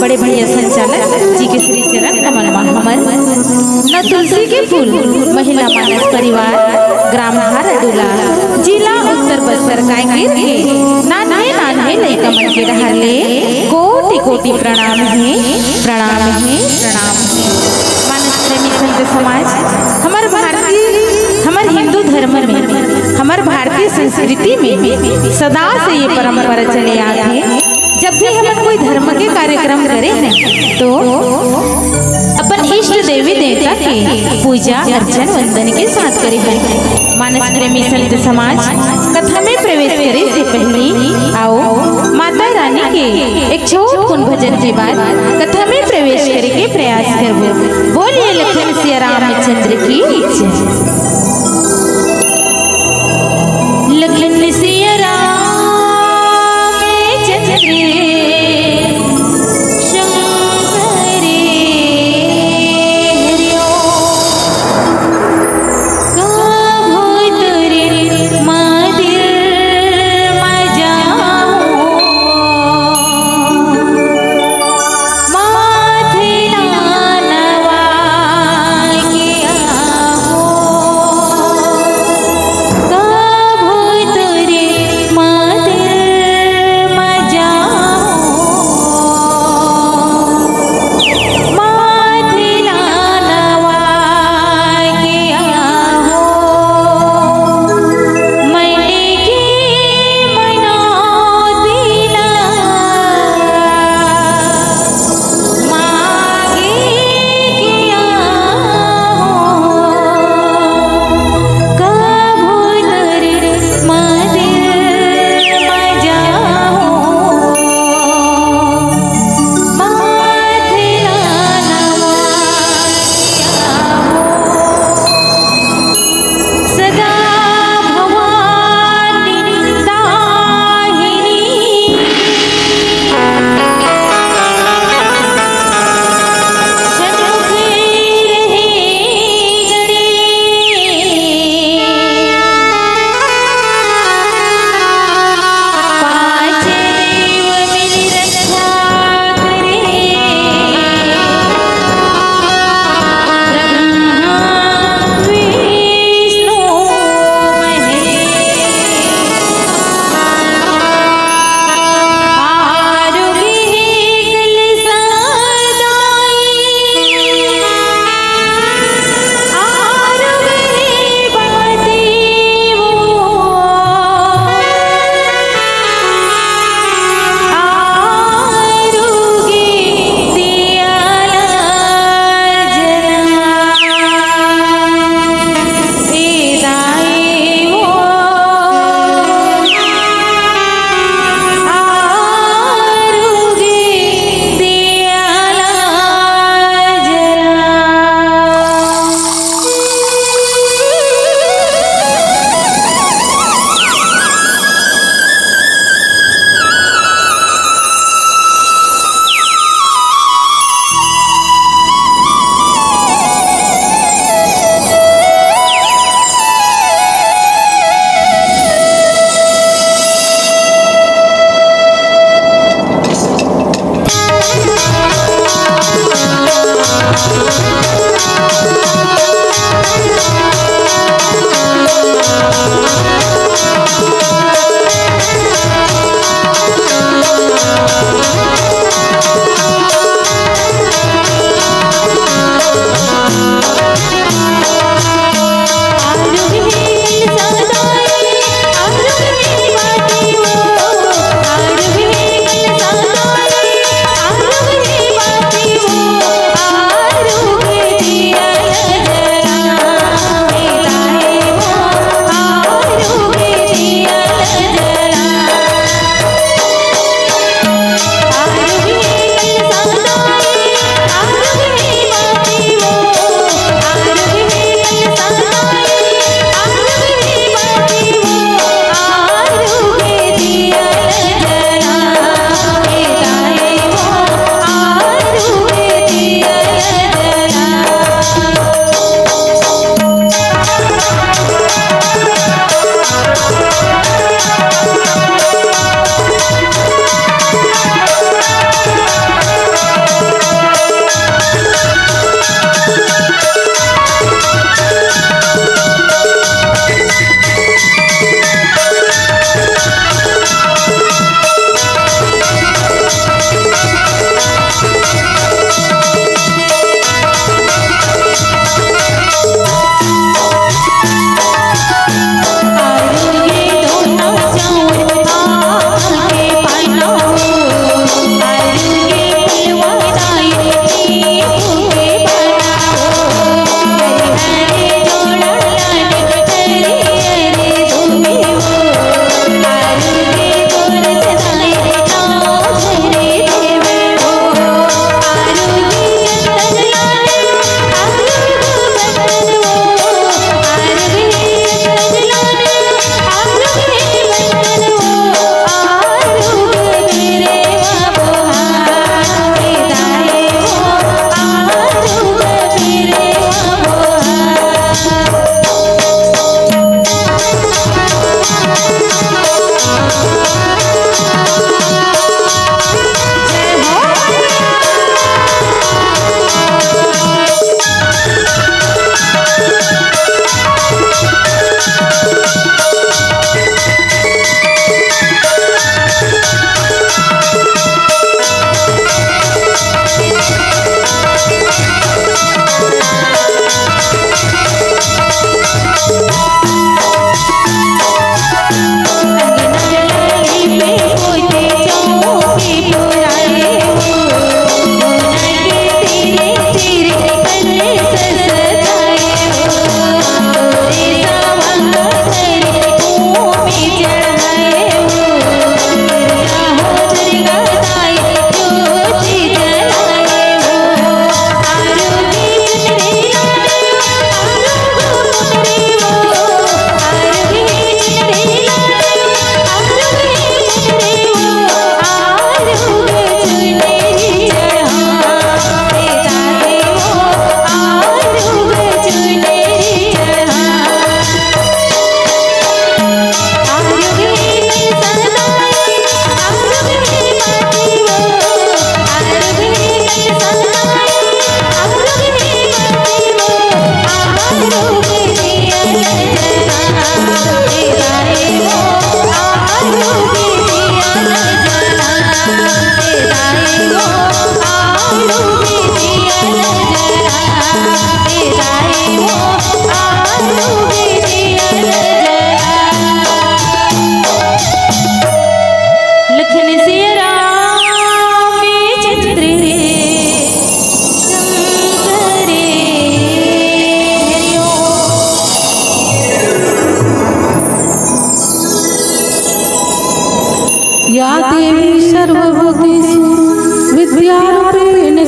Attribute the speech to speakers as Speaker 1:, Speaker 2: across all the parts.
Speaker 1: बड़े भैया संचालक जी के श्री चरण कमल हमर न तुलसी के फूल महिला मानस परिवार ग्राम हारडुला जिला उत्तर बस्तर कांगेर के नान्हे नान्हे लइका मन के डहरले कोटि कोटि प्रणाम है प्रणाम है प्रणाम है। मानस प्रेमी संत समाज हमार हिंदू धर्म में हमार भारतीय संस्कृति में सदा से ये परंपरा चले आते हैं। जब भी हम कोई धर्म के कार्यक्रम करें हैं तो अपन इष्ट देवी देवता के पूजा अर्चन वंदन के साथ करें हैं। मानस प्रेमी संत समाज कथा में प्रवेश करे से पहले आओ माता रानी के एक छोट कुन भजन के बाद कथा में प्रवेश करे के प्रयास करबो। बोलिए लखन सिया रामचंद्र की जय। लखन सिया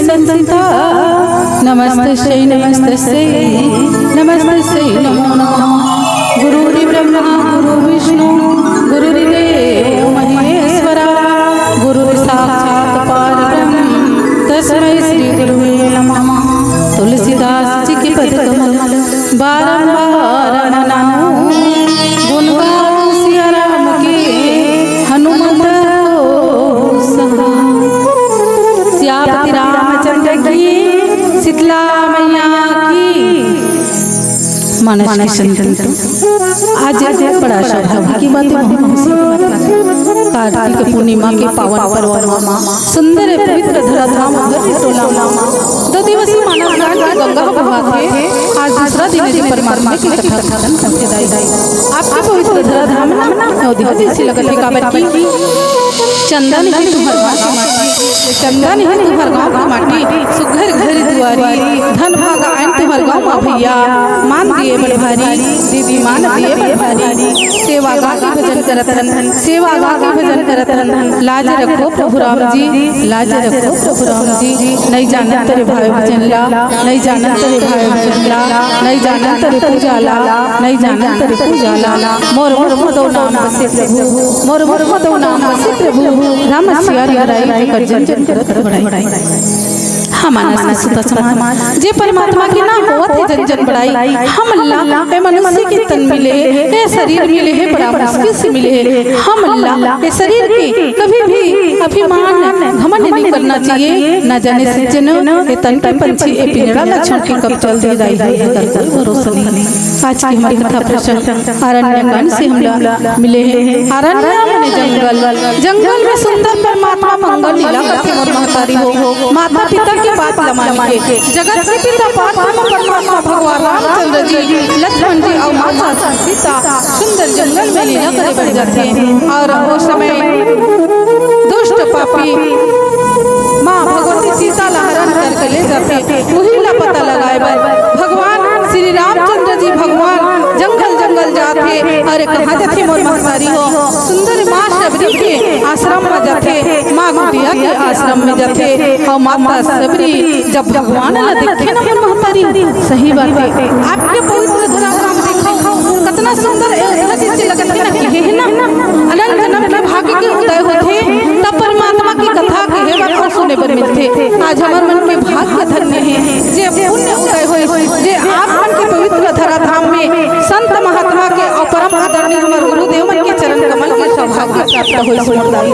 Speaker 2: संता नमस्तस्यै नमस्तस्यै नमस्तस्यै नमो नमः। गुरुर्ब्रह्मा गुरुर्विष्णु गुरुर्देवो महेश्वरा गुरुर्साक्षात् परब्रह्म तस्मै श्री गुरुवे नमः। तुलसीदास जी के पद कमल बारंबार मनाऊं, गुण गाऊं सिया राम के हनुमत को सहा। सियापति रामचंद्र की शीतला मैया की मानस की संतन। आज बड़ा सौभाग्य की बात है, कार्तिक पूर्णिमा के पावन पर्व सुंदर पवित्र धराधाम टोला दो दिवसीय मानव गान की गंगा बहा थे। आज दूसरा दिन है परमात्मा की कथा कथन संप्रदाय आपके पवित्र धराधाम से लगत है काबर की चंदन ही तुम्हार गाँव की माटी, चंदन ही तुम्हार गाँव की माटी, सुघर घर दुआरी धन भाग आयन तुम्हार गाँव मा भैया। मान दिए बड़ भारी दीदी मान दिए बड़ भारी, सेवा गा के भजन करतन, सेवा गा के भजन करतन। लाज रखो प्रभु राम जी, लाज रखो प्रभु राम जी। नहीं जानत तेरे भाई भजन ला, नहीं जानत तेरे भाई भजन ला, नहीं जानत तेरे पूजा ला, नहीं जानत तेरे पूजा ला। मोर मोर मदो नाम बसे प्रभु, मोर मोर मदो नाम बसे प्रभु। राम सिया हराई कर जन जन करत बड़ाई। हम मानस सुत समाज जे परमात्मा के नाम होत है जन जन बड़ाई। हम अल्लाह ए मनुष्य के तन मिले ए शरीर मिले है बड़ा मुश्किल से मिले है। हम अल्लाह ए शरीर के कभी भी अभिमान घमंड नहीं करना चाहिए। न जाने सज्जन ए तन के पंछी ए पिंजड़ा न छोड़ के कब चल दे दाई है कर कोई भरोसा नहीं। आज की हमारी कथा प्रसंग अरण्यकांड से हम मिले हैं। अरण्य माने जंगल, जंगल में सुंदर परमात्मा मंगल लीला करते और महतारी हो माता पिता के बात लमाने के जगत के पिता परमात्मा भगवान रामचंद्र जी लक्ष्मण जी और माता सीता सुंदर जंगल में लीला करे बढ़ जाते हैं। और उस समय दुष्ट पापी माँ भगवती सीता ला हरण करके ले जाते, वही ला पता लगाए भगवान श्री रामचंद्र जी भगवान जंगल जंगल जाते। अरे कहाँ जाते मोर महतारी हो, सुंदर माँ सबरी के आश्रम में जाते, माँ गुड़िया के आश्रम में जाते। और माता सबरी जब भगवान ला देखे ना मोर महतारी, सही बात है आपके पवित्र धराधाम देखो कितना सुंदर जैसे लगत है ना कि है ना अनंत जन्म के भाग्य के उदय होते तब परमात्मा की कथा के बात और सुने पर मिलते। आज हमार मन के भाग्य धन्य है जे पुण्य उदय होए जे आप मन के पवित्र धराधाम में संत महात्मा के और परम आदरणीय हमार गुरुदेव मन के चरण कमल के सौभाग्य प्राप्त होए सुनदाई।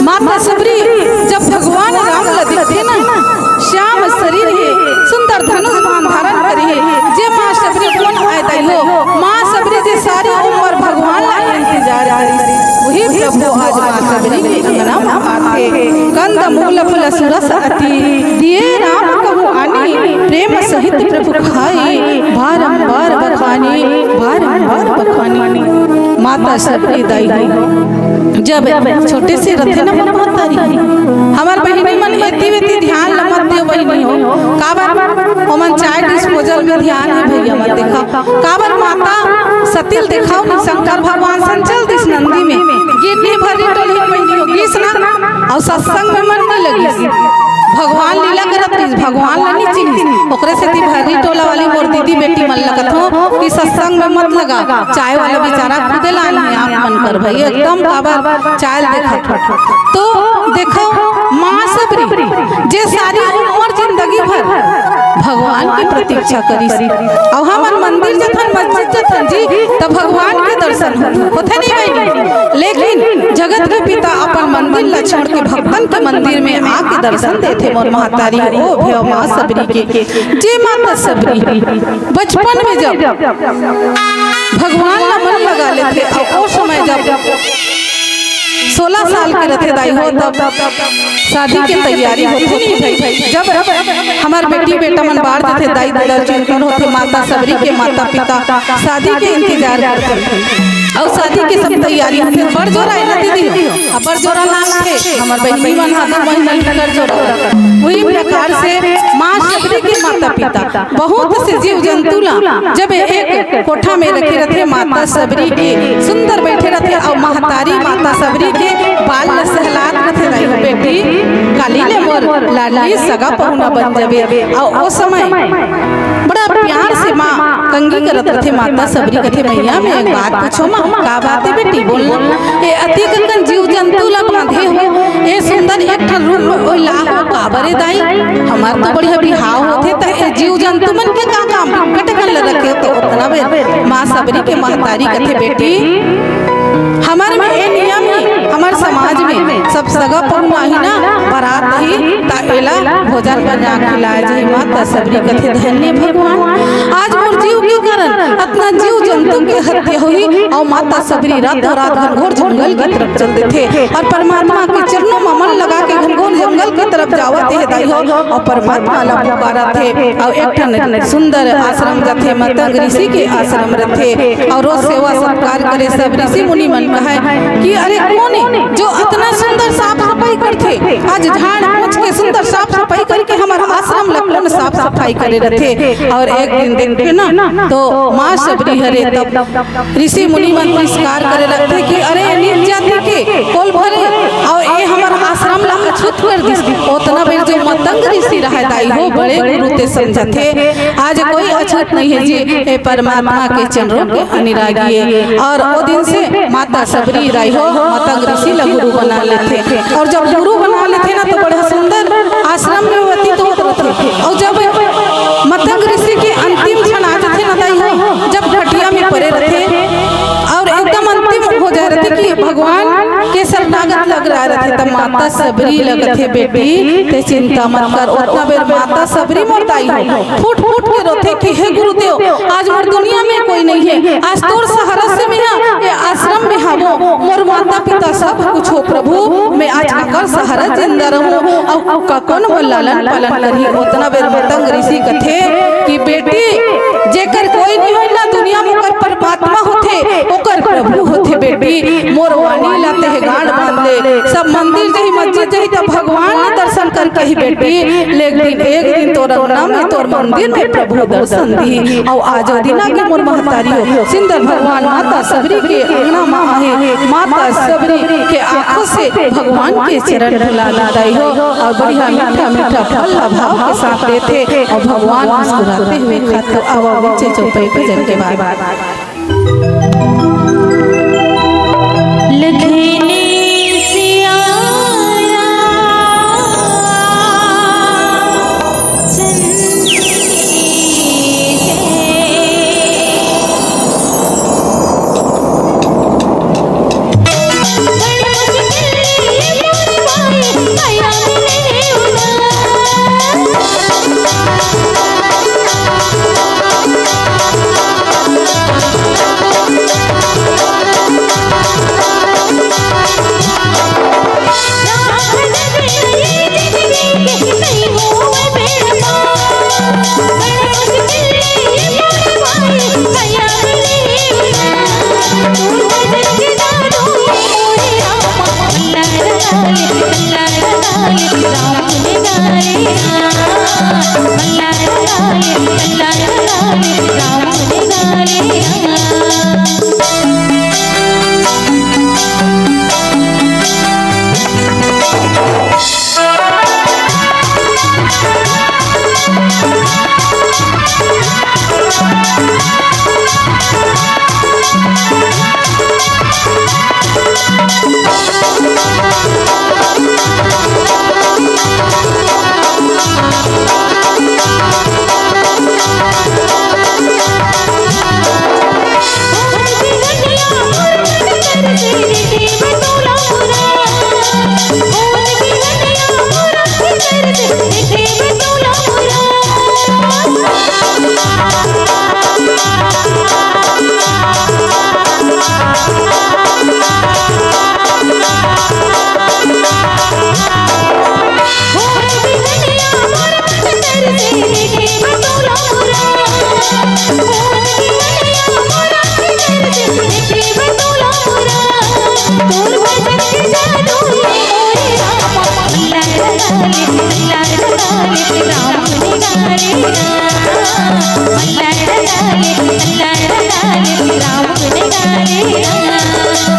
Speaker 2: माता सबरी जब भगवान राम ला दिखे ना श्याम शरीर है सुंदर धनुष बाण धारण करी है जे माँ सबरी कौन आए दई हो। माँ सबरी जे सारी उम्र भगवान ला इंतजार करी, वही प्रभु आज माँ सबरी के अंगना में आके कंद मूल फल सुरस अति दिए राम कहु आनी प्रेम सहित प्रभु खाई बारंबार बखानी बारंबार बखानी। माता सबरी दाई जब छोटे से रथे न महतारी हमार बहिनी मन एती वेती ध्यान लमत दे बहिनी हो काबर ओमन चाय डिस्पोजल में ध्यान है भैया मत देखा काबर माता सतिल दिखाओ नि शंकर भगवान संचल दिस नंदी में गिरनी भरी टोली बहिनी हो गीस ना और सत्संग में मन नहीं लगी भगवान लीला करत रही भगवान ला नहीं चिन्ह ओकरे से ती भरी टोला वाली मोर दीदी बेटी मन लगत हो कि सत्संग में मत लगा चाय वाला बेचारा खुदे लान है आप मन कर भाई एकदम काबर चाय देखा तो देखो माँ सबरी जे सारी उम्र जिंदगी भर भगवान की प्रतीक्षा करी और हमार मंदिर जथन मस्जिद जथन जी तब भगवान के दर्शन होते नहीं भाई। लेकिन जगत के पिता अपन मंदिर ला छोड़ के भक्तन के मंदिर में आके दर्शन देते मोर महतारी ओ भैया माँ सबरी के जे माता सबरी बचपन में जब भगवान ला मन लगा लेते और उस समय जब 16 साल के रथे दाई हो तब शादी की तैयारी होती नहीं भाई। जब हमार बेटी बेटा मन बाहर जाते दाई दादा चुनकर होते माता सबरी के माता पिता शादी के इंतजार करते और शादी की सब तैयारी होते बड़ जोरा है ना दीदी अब बड़ जोरा ना थे हमार बहनी मन हाथ महीना कर जोरा वही प्रकार से माँ सबरी के माता पिता बहुत से जीव जंतु ला जब एक कोठा में रखे रहते माता सबरी के सुंदर बैठे रहते और महतारी माता सबरी के बाल सहलात रहते बेटी काली ले मोर लाडली सगा पहुना बन जाबे। और ओ समय बड़ा प्यार से माँ कंगी करत रथे माता सबरी कथे मैया में एक बात पूछो माँ का बात है बेटी बोलना। ए अति कंगन जीव जंतु ला बांधे हो ए सुंदर एक ठन रूप में ओइ लाहो काबरे दाई हमार तो बढ़िया बिहाव होथे त ए जीव जंतु मन के का काम कटकन ल रखे तो उतना बे माँ सबरी के महतारी कथे बेटी हमारे में ए नियम है हमारे समाज में सब सगा पहुना ही ना बारात ही ताएला भोजन बना खिलाए जाए। माता सबरी कथे धन्य भगवान आज मोर जीव के कारण अपना जीव जंतु के हत्या हुई और माता सबरी रात रात घनघोर जंगल की तरफ चल देते और परमात्मा के चरणों में मन लगा के घनघोर जंगल की तरफ जावत है दाई हो और परमात्मा ला पुकारा थे और एक ठन सुंदर आश्रम जथे मतंग ऋषि के आश्रम रथे और रोज सेवा सत्कार करे सब ऋषि मुनि मन है कि अरे कौन है जो इतना सुंदर साफ सफाई करते आज झाड़ पोंछ के सुंदर साफ सफाई करके हमारा आश्रम लखन साफ सफाई करे रहते। और एक दिन देखे ना तो माँ सबरी हरे तब ऋषि मुनि मन नमस्कार करे रखते कि अरे नीच जाति के कोल भरे और ये हमारा आश्रम ला अछूत कर दिस उतना बेर जो मतंग ऋषि रहे दाई हो बड़े गुरु ते समझते आज कोई अछूत नहीं है जी परमात्मा के चरणों के अनुरागी है। और वो दिन से माता सबरी राई हो मतंग ऋषि ला गुरु बना लेते और जब गुरु बना लेते ना तो बड़ा सुंदर आश्रम में व्यतीत होते थे। और जब मतंग ऋषि के अंतिम क्षण आ जाते ना दाई हो जब खटिया में पड़े रहते और एकदम अंतिम हो जा रहे थे कि भगवान के शरणागत लग रहा रहते तब माता सबरी लगत है बेटी ते चिंता मत कर उतना बेर माता सबरी मोरताई हो फूट फूट के रोते कि हे गुरुदेव आज मोर दुनिया में कोई नहीं है आज तोर सहारा से मैं ये आश्रम में हावो मोर माता पिता सब कुछ हो प्रभु मैं आज काकर सहारा जिंदा रहूं और ककन वो लालन पालन करी। उतना बेर मतंग ऋषि कथे कि बेटी जेकर कोई नहीं होई ना दुनिया में ओकर परमात्मा होथे ओकर प्रभु होथे बेटी मोर वाणी लाते है गांड बांध ले सब मंदिर जही मस्जिद जही तो भगवान ने दर्शन करके ही बेटी लेकिन एक दिन तोर अंगना में तोर मंदिर में प्रभु दर्शन दी और आज दिना के मोर महतारी हो सुंदर भगवान माता सबरी के अंगना में आए माता सबरी के आंखों से भगवान के चरण धुला लाई हो और बढ़िया मीठा मीठा फल भाव के साथ देते और भगवान मुस्कुराते हुए खाते आवा नीचे चौपाई पे जन के बाद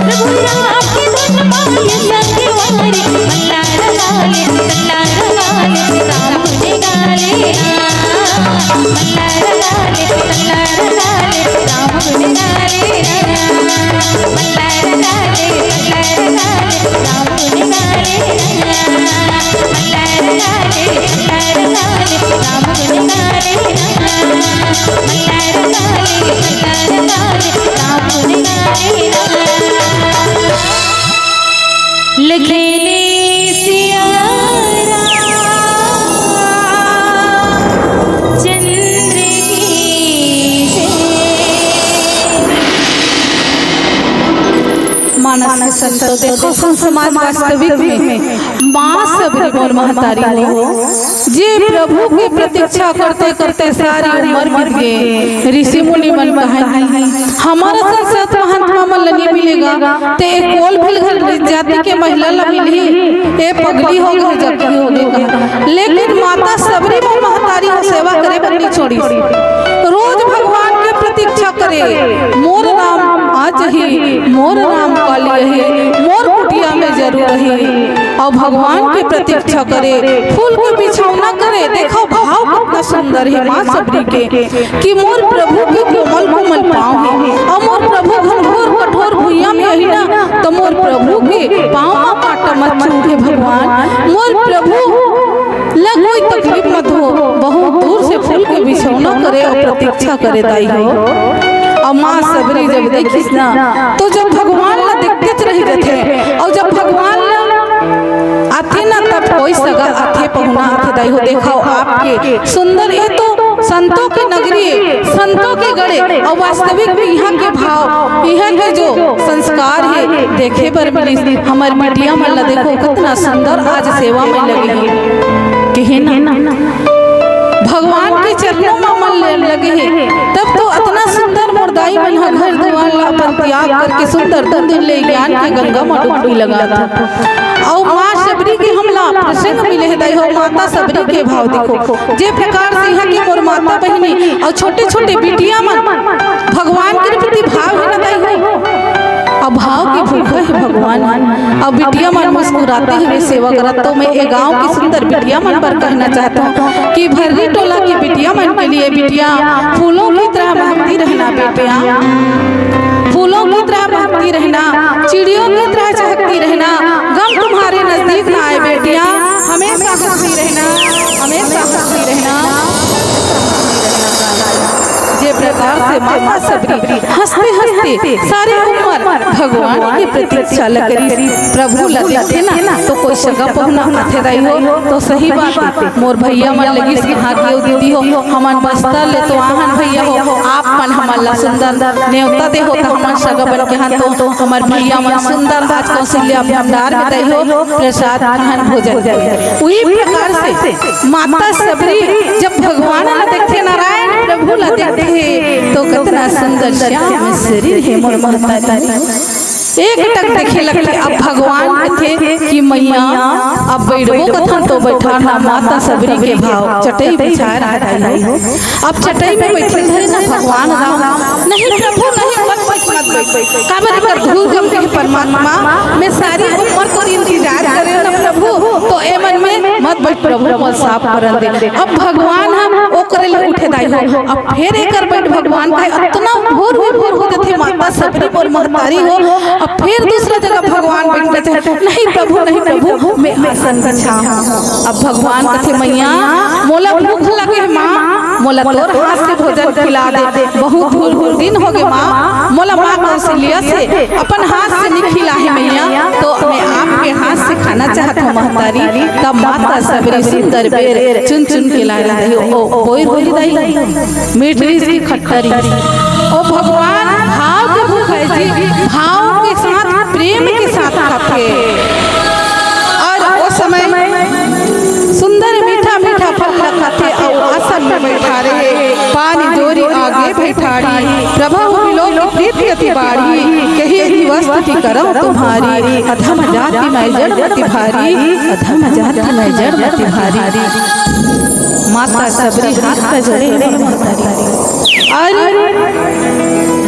Speaker 3: प्रभु राम के धन माय संग वारी मल्लार लाले
Speaker 2: समाज वास्तविक में माँ सबरी मोर महतारी हो जे प्रभु की प्रतीक्षा करते करते सारी उम्र बीत गए। ऋषि मुनि मन कहे हमारा संसद महात्मा मन नहीं मिलेगा ते एक कोल फिल घर जाति के महिला ला मिली ए पगली हो गई जबकि हो गई। लेकिन माता सबरी मोर महतारी हो सेवा करे बन्नी छोड़ी रोज भगवान के प्रतीक्षा करे। मोर राम आज ही मोर राम काली है मोर कुटिया में जरूर है और भगवान की प्रतीक्षा करे फूल के बिछौना करे। देखो भाव कितना सुंदर है माँ सबरी के कि मोर प्रभु के कोमल कोमल पाँव है और मोर प्रभु घनघोर कठोर भुइया में ही ना तो मोर प्रभु के पाँव में कांटा मत चूके भगवान मोर प्रभु लग कोई तकलीफ मत हो बहुत दूर से फूल के बिछौना करे और प्रतीक्षा करे दाई हो। और माँ सबरी जब देखिस ना तो जब भगवान ला देखते रही रहते और जब भगवान आथे ना तब कोई सगा आथे पहुना आथे दाई हो। देखो आपके सुंदर ये तो संतों की नगरी संतों के गड़े और वास्तविक में यहाँ के भाव यहाँ के जो संस्कार है देखे पर मिली हमारे मीडिया में देखो कितना सुंदर आज सेवा में लगी है कि ना भगवान के चरणों में मन लगे हैं तब तो इतना सुंदर मुर्दाई मन घर द्वार ला अपन त्याग करके सुंदर दिन ले ज्ञान के गंगा में डुबकी लगा था। और माँ सबरी के हमला प्रसंग मिले है दाई हो माता सबरी के भाव देखो जे प्रकार से यहाँ की मोर माता बहनी और छोटे छोटे बिटिया मन भगवान के प्रति भाव है ना दाई हो अब भाव की भूखा है भगवान। अब बिटिया मन मुस्कुराते हुए सेवा करा तो मैं एक गांव की सुंदर बिटिया मन पर कहना चाहता हूँ कि भर्री टोला की बिटिया मन के लिए बिटिया फूलों की तरह महकती रहना बेटिया फूलों की तरह महकती रहना चिड़ियों की तरह चहकती रहना गम तुम्हारे नजदीक ना आए बेटिया हमेशा हंसती रहना हमेशा हंसती रहना। जे प्रकार से माता सबरी हंसते हंसते सारी उम्र भगवान की प्रतीक्षा लगी प्रभु लगे ना तो कोई सगा पहुना आथे दाई हो तो सही बात है मोर भैया मन लगी से हाथ दियो दीदी हो हमन बस्तर ले तो आहन भैया हो आप मन हमला सुंदर नेवता दे हो तो हमन सगा बन के हाथ तो हमार भैया मन सुंदर आज कौशल्या भंडार में दाई हो प्रसाद आहन भोजन वही प्रकार से माता सबरी जब भगवान ला देखे नारायण प्रभु ला देखे तो कितना सुंदर श्याम शरीर है मोर महतारी एक टक देखे लगते अब भगवान थे कि मैया अब बैठबो कथन तो बैठाना माता सबरी के भाव चटई बिछाए रहा हो। अब चटई में बैठे धरे ना भगवान राम नहीं प्रभु नहीं मत बैठ काबर कर धूल गम के परमात्मा मैं सारी उम्र तो इंतजार करे ना प्रभु तो ए मन में मत बैठ प्रभु मत साफ करन दे। अब भगवान हम ओकरे ले उठे दाई हो अब फिर एकर बैठ भगवान का इतना भोर हो जाते माता सबरी मोर महतारी हो अब फिर दूसरा जगह भगवान बैठते थे नहीं प्रभु मैं आसन बिछाऊं। अब भगवान कथे मैया मोला भूख लगे माँ मोला तोर हाथ से भोजन खिला दे बहुत दिन हो गए माँ मोला माँ कौशल्या से अपन हाथ से नहीं खिला है मैया तो मैं आपके हाथ से खाना चाहता हूँ महतारी। तब माता सबरी सुंदर बेर चुन चुन के ला रही हो बोई दाई मीठ की खट्टरी ओ भगवान भाव के भूख है जी भाव के साथ प्रेम के साथ खाते और वो समय सुंदर मीठा मीठा फल खाते और आसन में बैठा रहे पानी जोरी आगे बैठाड़ी प्रभु लोग प्रीत अति बाड़ी कही दिवस करम तुम्हारी अधम जाति मैं जड़ मति भारी अधम जाति मैं जड़ मति भारी। माता सबरी हाथ का जोड़े अरे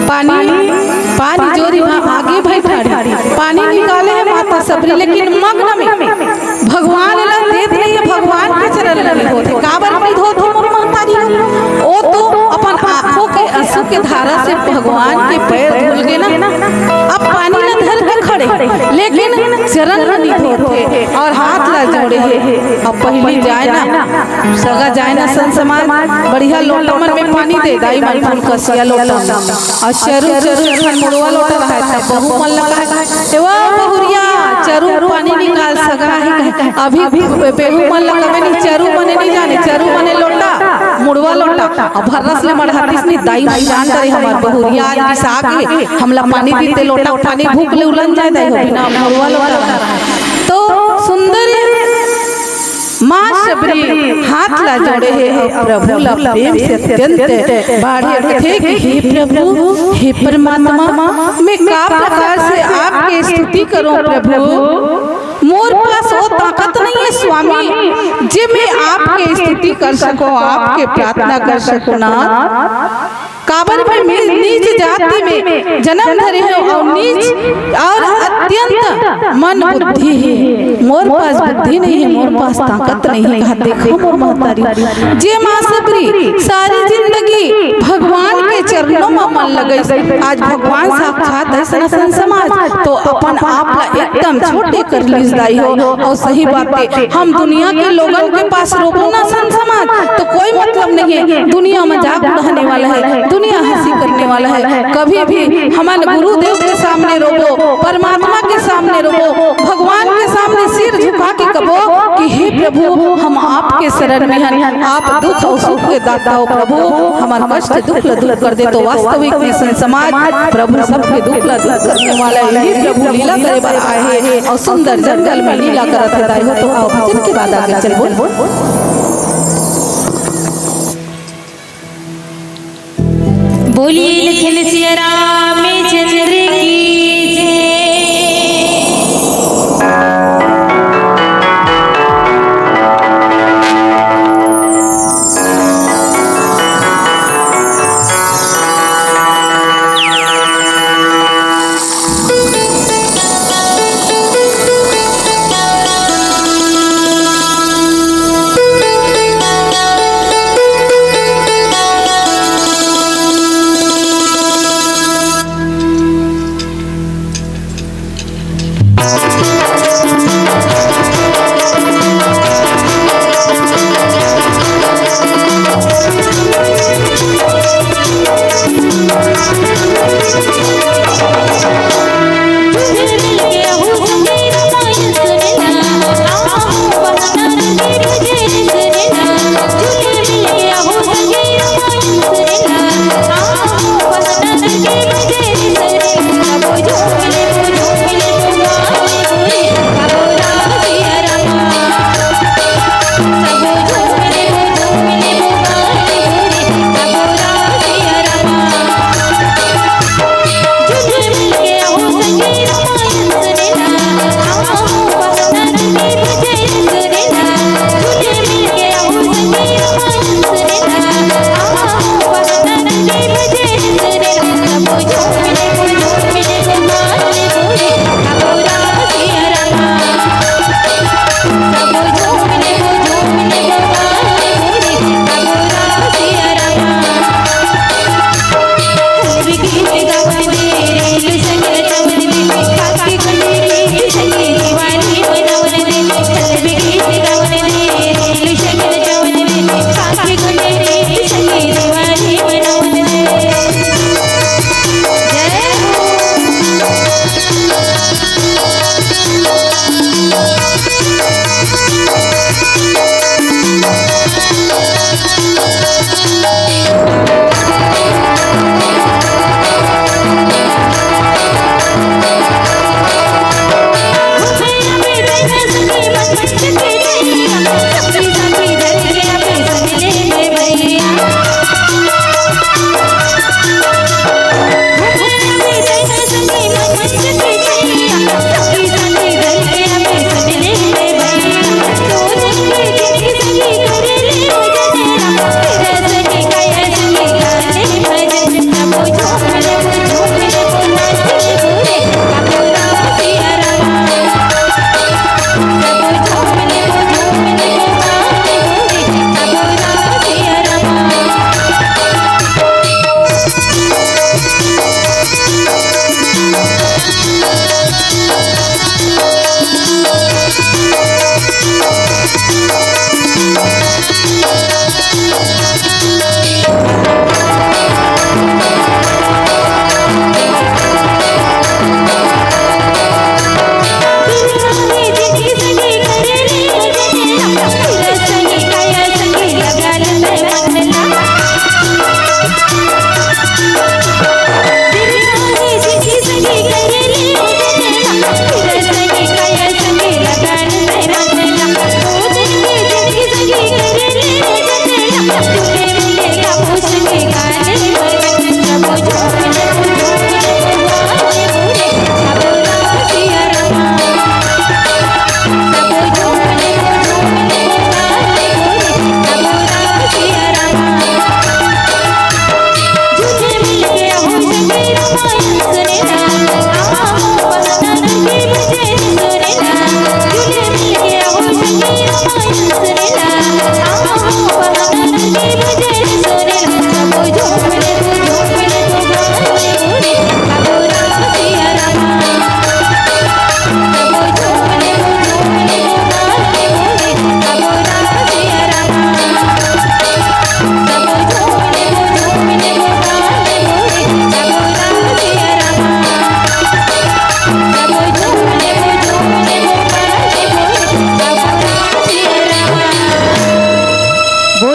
Speaker 2: पानी जोरी आगे बैठाड़ी पानी निकाले है माता सबरी लेकिन मग्न में भगवान ला देत नहीं है भगवान के चरण लगे होते काबर में धोत हो मोर महतारी ओ तो अपन आंखों के आंसू के धारा से भगवान के पैर धुल गए ना अब पानी ला धर के खड़े लेकिन चरण नहीं धोते और हाथ ला जोड़े है। अब पहली जाए ना सगा जाए ना सन समाज बढ़िया लोटमन में पानी दे दाई मन फूल कसिया लोटम और चरू मुड़वा लोटा है सब बहु मन लगा है वो बहुरिया चरू पानी निकाल सका है अभी बेहू मन लगा नहीं चरू मने नहीं जाने चरू मने लोटा मुड़वा लोटा और भरस ले मड़हातीस नी दाई भाई जान करे हमार बहुरिया आज बिसा के हमला पानी दीते लोटा पानी भूख ले उलन जाए दाई हो बिना मुड़वा लोटा तो सुंदर माँ शबरी हाथ ला जोड़े है प्रभु ला प्रेम से अत्यंत बाढ़े थे कि हे प्रभु हे परमात्मा मैं का प्रकार से आपकी स्तुति करूं प्रभु मोर पास वो ताकत नहीं है स्वामी जे मैं आपके स्तुति कर सकूं आपके प्रार्थना कर सकूं ना काबर में नीच जाति में जन्म धरे हो और नीच और अत्यंत मन बुद्धि है मोर पास बुद्धि नहीं है मोर पास ताकत नहीं है कहा देखो मोर महतारी जे माँ सबरी सारी जिंदगी भगवान के चरणों में मन लगे आज भगवान साक्षात है सनातन समाज तो अपन आप ला एकदम छोटे कर लीज दाई हो और सही बात है हम दुनिया के लोगों के पास रोबो ना सन समाज तो कोई मतलब नहीं है दुनिया मजाक उड़ाने वाला है दुनिया हंसी करने वाला है कभी भी हमारे गुरुदेव के सामने रोबो परमात्मा के सामने रोबो भगवान के सामने सिर झुका के कहो कि हे प्रभु हम आपके शरण में हैं आप दुख और सुख के दाता हो प्रभु हमारा कष्ट दुख ला दूर कर दे तो वास्तविक में समाज प्रभु सबके दुख ला दूर करने वाला है हे प्रभु लीला करे बार आए हैं और सुंदर जंगल में लीला करत है हो तो आओ भजन के बाद आगे चल बोल
Speaker 1: बोलिए लखन सिया रामचंद्र की जय।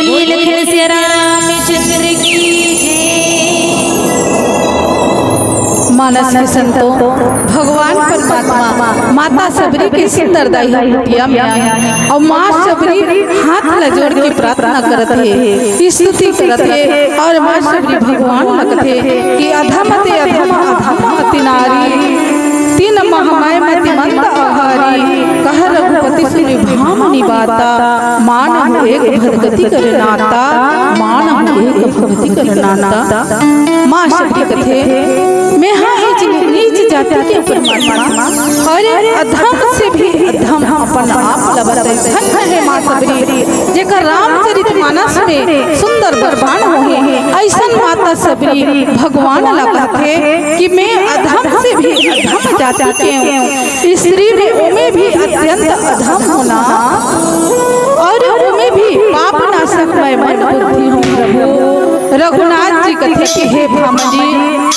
Speaker 1: बोलिए लखन सिया रामचंद्र की
Speaker 2: मानस के संतों, भगवान परमात्मा माता सबरी के सुंदर दाई कुटिया में आए और माँ सबरी हाथ लजोड़ के प्रार्थना करत है, स्तुति करत है और माँ सबरी भगवान लगत है कि अधमते अधम अधम अति नारी तीन महामाय मति मंद आहारी कह रघुपति सुनि भामनि बाता मान एक भगति कर नाता मान एक भगति कर नाता। माँ सबरी कथे मैं हाँ नीच जाति के परमात्मा और अधम से भी अधम अपन आप लबत धन्य है माँ सबरी जेकर रामचरितमानस में सुंदर बरबान होए ऐसन माता सबरी भगवान लगत है कि मैं अधम से भी अधम जाति के हूँ, स्त्री में उमे भी अत्यंत अधम होना और उमे भी पाप नाशक मैं मन बुद्धि हूँ। प्रभु रघुनाथ जी कथे कि हे भामनी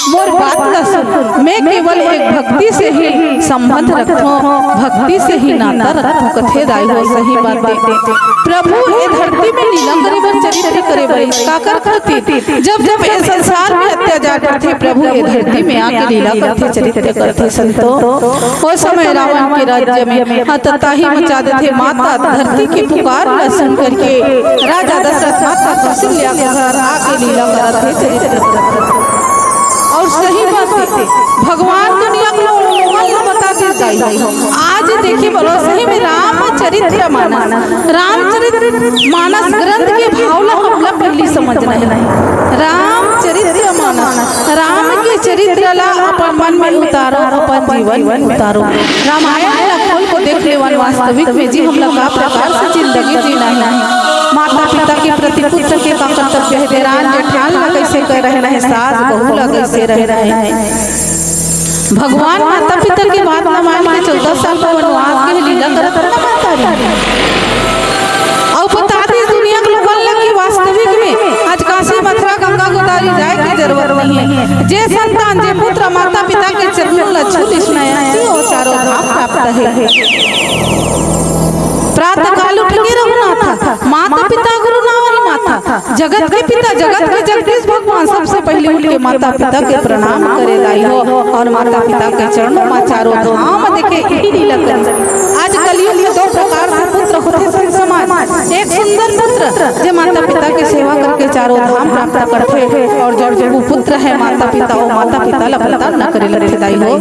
Speaker 2: मोर बात न सुन, मैं केवल एक भक्ति से ही संबंध रखूं, भक्ति से ही नाता रखूं। कथे दाई हो सही बात प्रभु ये धरती में लीला करे बर चरित्र करे बड़ी काकर करती जब जब ये संसार में अत्याचार करते प्रभु ये धरती में आके लीला करते चरित्र करते संतो वो समय रावण के राज्य में हतताही मचा देते माता धरती की पुकार न सुन करके राजा दशरथ माता कौशल्या के घर आके लीला करते चरित्र करते और सही बात है भगवान दुनिया को बताते जाए। आज देखिए बोलो सही में रामचरित्र मानस ग्रंथ के भावना हमला पहली समझना है। रामचरित्र मानस राम के चरित्र ला अपन मन में उतारो, अपन जीवन में उतारो। रामायण ला खोल को देख ले वास्तविक में जी हम लोग का प्रकार से जिंदगी जीना है। माता पिता के प्रति पुत्र के का कर्तव्य है, देरान जेठान ला कैसे कर रहे हैं, सास बहू ला कैसे रह रहे हैं। भगवान माता पिता के बात न मान के 14 साल का वनवास के लीला करत न माता रे और बता दी दुनिया के लोगन की वास्तविक में आज काशी मथुरा गंगा गोदावरी जाए की जरूरत नहीं है। जे संतान जे पुत्र माता पिता के चरणों ला छू स्नाया और चारों धाम प्राप्त है। प्रातः काल उठेंगे रघुनाथ माता पिता गुरु नावरी माता जगत के पिता जगत के जगदीश भगवान सबसे पहले उठ के माता पिता के प्रणाम करे लाई हो और माता पिता के चरणों में चारों धाम देखे यही लीला कर। आज कलयुग में दो प्रकार से पुत्र होते हैं समान, एक सुंदर पुत्र जो माता पिता की सेवा करके चारों धाम प्राप्त करते हैं और जो वो पुत्र है माता पिता वो माता पिता ला प्रदान न करे लगते दाई हो।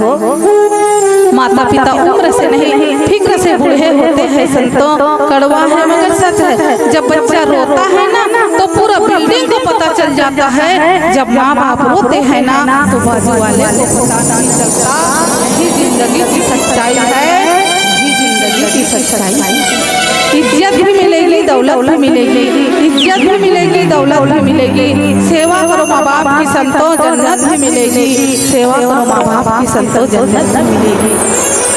Speaker 2: माता पिता उम्र से नहीं फिक्र से बूढ़े होते हैं संतों, कड़वा है मगर सच है। जब बच्चा रोता है ना तो पूरा बिल्डिंग को पता चल जाता है, जब माँ बाप रोते हैं ना तो बाजू वाले को पता नहीं चलता। ये जिंदगी की सच्चाई है, ये जिंदगी की सच्चाई है। इज्जत भी मिलेगी, दौलत भी मिलेगी, इज्जत भी मिलेगी, दौलत भी मिलेगी। सेवा करो माँ बाप की संतो जन्नत भी मिलेगी, सेवा करो माँ बाप की संतो जन्नत भी मिलेगी।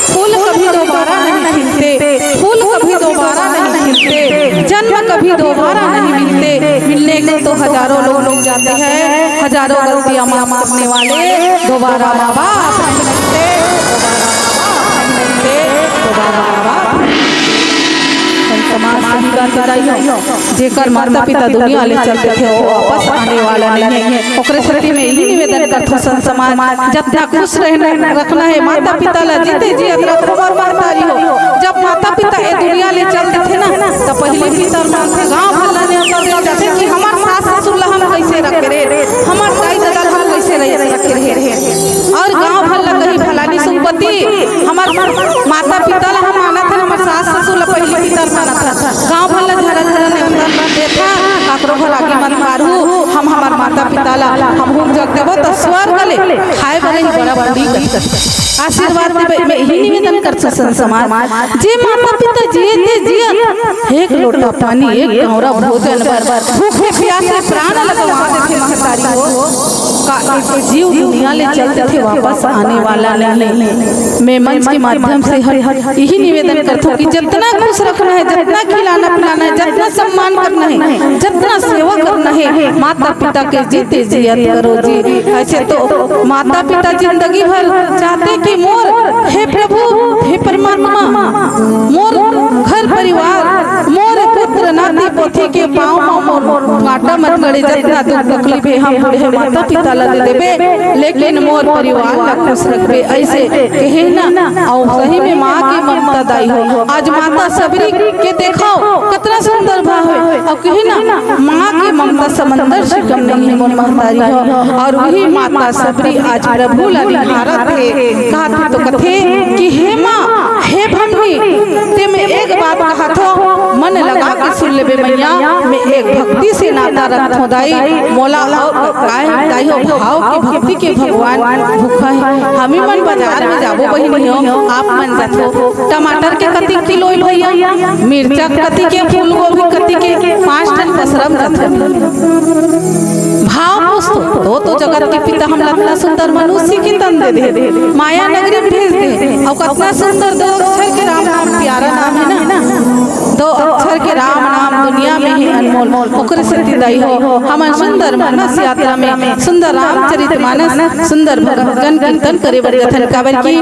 Speaker 2: फूल कभी दोबारा नहीं खिलते, फूल कभी दोबारा नहीं खिलते, जन्म कभी दोबारा नहीं मिलते। मिलने को तो हजारों लोग जाते हैं, हजारों गलतियाँ माफ करने वाले दोबारा माँ बाप नहीं मिलते, दोबारा माँ बाप समाज सही बात बताई जेकर माता पिता दुनिया ले चलते थे वो वापस आने वाला नहीं है। ओकरे शक्ति में यही निवेदन करथो सन समाज जितना खुश रहना रखना है माता पिता ला जीते जी रखो और महतारी हो। जब माता पिता ये दुनिया ले चलते थे ना तो पहले पिता मान थे गांव भला ने अंदर जाते कि हमार सास ससुर ला हम कैसे रखे रे, हमार दाई दादा हम कैसे रखे रहे और गांव भला कहीं फलानी संपत्ति हमार माता पिता ला हम माना था, हमार सास ससुर ला पहले पिता माना था। गांव भला झरा झरा ने अंदर देखा काकरो घर आगे मत मारू, हम हमार माता पिता ला हम हुम जग देबो तो स्वर्ग ले खाए बने ही बड़ा बड़ी आशीर्वाद देबे। मैं यही निवेदन कर सन समाज जे माता पिता जिए थे जिए एक लोटा पानी एक गौरा भोजन भूखे प्यासे प्राण लगवा देते महतारी हो का जीव दुनिया ले चलते थे वापस आने वाला नहीं। मैं मंच के माध्यम से यही निवेदन करता हूँ कि जितना खुश रखना है, जितना खिलाना पिलाना है, जितना सम्मान करना है, जितना सेवा करना है, माता पिता के जीते जियत करो जी। ऐसे तो माता पिता जिंदगी भर चाहते कि मोर हे प्रभु हे परमात्मा मोर घर परिवार मोर पुत्र नाती पोती के पाँव में मोर घड़ी जितना दुख तकलीफ है हम बूढ़े माता पिता ला दे देबे, लेकिन मोर परिवार ला खुश रखबे, ऐसे कहे ना। और सही में माँ की ममता दाई हो। आज माता सबरी के देखो कितना सुंदर भाव है, और कहे ना माँ की ममता समंदर से कम नहीं है मोर महतारी हो। और वही माता सबरी आज प्रभु ला निहारत है, कहते तो कथे कि हे माँ हे भमनी ते में एक बात कहा था मन लगा के सुन लेबे मैया, मैं एक भक्ति से नाता रखत हूँ दाई, मोला और काय दाई हो भाव की भक्ति के भगवान भूखा है। हम ही मन बाजार में जाबो बहिनी हो, आप मन जातो टमाटर के कति किलो भैया, मिर्चा कति के, फूल गोभी कति के, 5 टन पसरम जातो भाव पुस्तो तो जगत के पिता हम लतना सुंदर मनुष्य के तन दे दे, माया नगरी भेज दे। और कितना सुंदर 2 अक्षर के राम नाम प्यारा नाम है ना, 2 अक्षर के राम नाम दुनिया में है अनमोल, ओकर से दाई हो। हम सुंदर मानस यात्रा में सुंदर रामचरितमानस सुंदर भजन कीर्तन करे बर जथन काबर की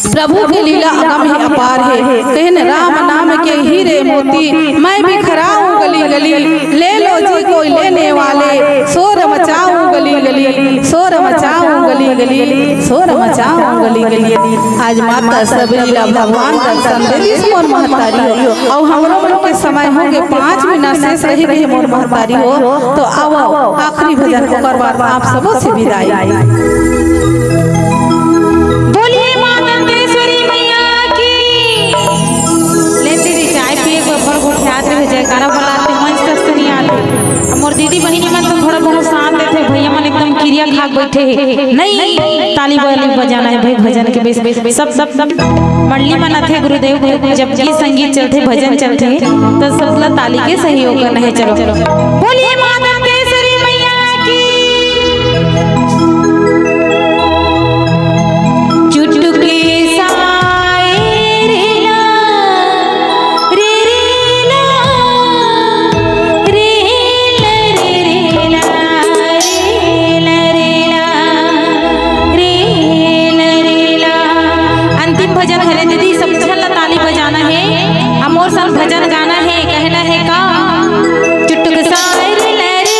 Speaker 2: प्रभु की लीला अगम है अपार है। कहन राम नाम के हीरे मोती, मैं भी खड़ा हूँ गली गली, ले लो जी कोई लेने वाले, शोर मचाऊं गली गली, शोर मचाऊं गली गली, शोर मचाऊं गली गली। आज माता सबरी ला भगवान दर्शन दे दी मोर महतारी हो। और हमरो मन के समय हो गए 5 मिनट शेष रही गए मोर महतारी हो, तो आओ आखिरी भजन ओकर बाद आप सबों से विदाई।
Speaker 1: जयकारा बुलाते मंच तक से नहीं आते। मोर दीदी बहिनी मन तो थोड़ा बहुत साथ देते, भैया मन एकदम क्रिया खाक बैठे है, नहीं ताली बजाना है भाई, भजन के बेस सब मंडली मनाते गुरुदेव के जब गीत संगीत चलते भजन चलते तो सब ला ताली के सहयोग करना है। चलो बोलिए माता तेसरी मैया की। चुटकी भजन है दीदी, सब छल्ला ताली बजाना है, अमोर सब भजन गाना है, कहना है का चुटक सारे लरे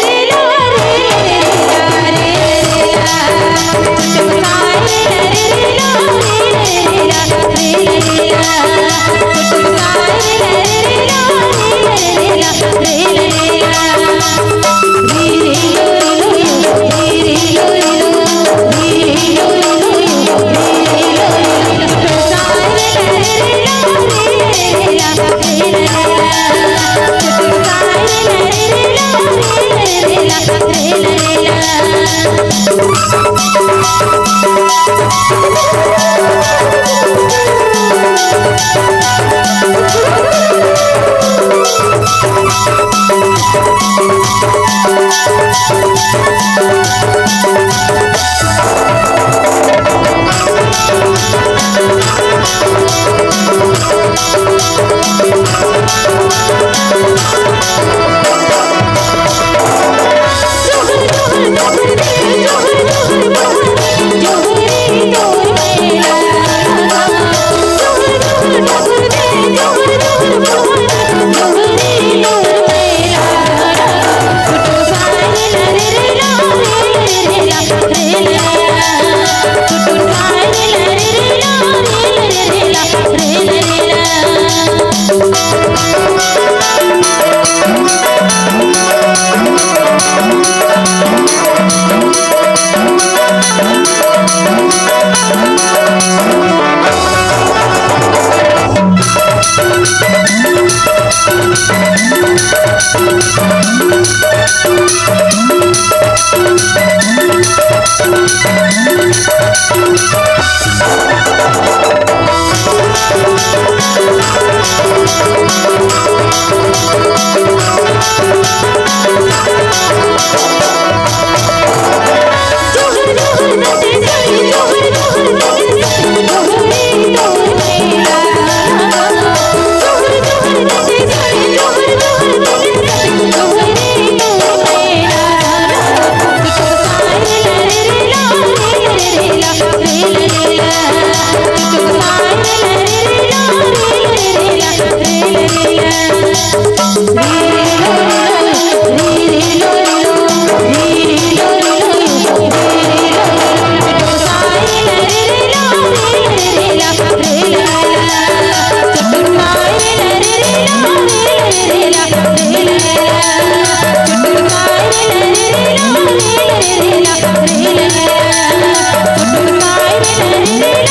Speaker 1: रे